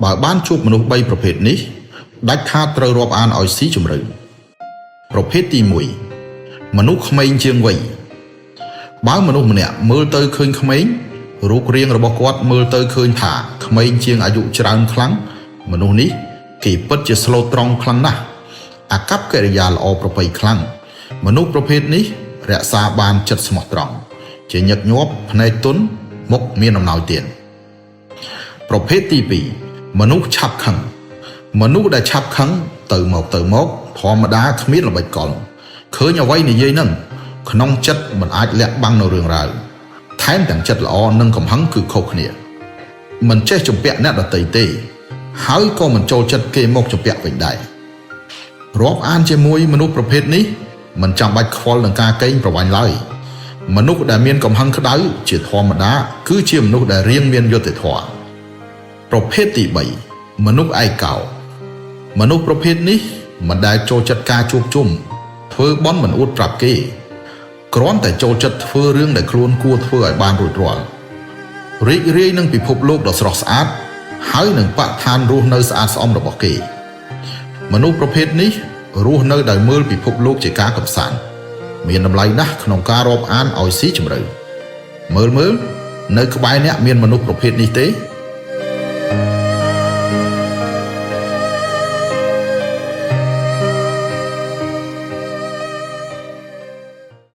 បើបានជួបមនុស្ស3ប្រភេទនេះដាច់ខាតត្រូវរាប់អានឲ្យស៊ីជម្រៅប្រភេទទី1មនុស្សក្មេងជាងវ័យបើមនុស្សម្នាក់មើលទៅឃើញក្មេងរូបរាងរបស់គាត់មើលទៅឃើញថាក្មេងជាងអាយុច្រើនខ្លាំងមនុស្សនេះគេពិតជាស្លូតត្រង់ខ្លាំងណាស់អាកប្បកិរិយាល្អប្រពៃខ្លាំងមនុស្សប្រភេទនេះរក្សាបានចិត្តស្មោះត្រង់ជាញឹកញាប់ភ្នែកទន់មុខមានអំណោយទានប្រភេទទី2មនុស្សឆាប់ខឹងមនុស្សដែលឆាប់ខឹងទៅមកធម្មតាគ្មានល្បិចកលឃើញអ្វីនិយាយនឹងក្នុងចិត្តមិនអាចលាក់បាំងនៅរឿងរ៉ាវថែមទាំងចិត្តល្អនិងកំហឹងគឺខុសគ្នាមិនចេះជំពាក់អ្នកដទៃទេហើយក៏មិនចូលចិត្តគេមកជំពាក់វិញដែររាប់អានជាមួយមនុស្សប្រភេទនេះមិនចាំបាច់ខ្វល់នឹងការកេងប្រវ័ញ្ចឡើយមនុស្សដែលមានកំហឹងក្តៅជាធម្មតាគឺជាមនុស្សដែលរៀងមានយុត្តិធម៌ប្រភេទទី3មនុស្សឯកោមនុស្សប្រភេទនេះមិនដែលចូលចិត្តការជួបជុំធ្វើបន់មិនអួតប្រាប់គេគ្រាន់តែចូលចិត្តធ្វើរឿងដែលខ្លួនគួរធ្វើឲ្យបានរួចរាល់រីករាយនឹងពិភពលោកដ៏ស្រស់ស្អាតហើយនឹងបរិស្ថានរស់នៅស្អាតស្អំរបស់គេមនុស្សប្រភេទនេះរស់នៅដោយមើលពិភពលោកជាការកម្សាន្តមានតម្លៃណាស់ក្នុងការរាប់អានឲ្យស៊ីជម្រៅមើលនៅក្បែរអ្នកមានមនុស្សប្រភេទនេះទេ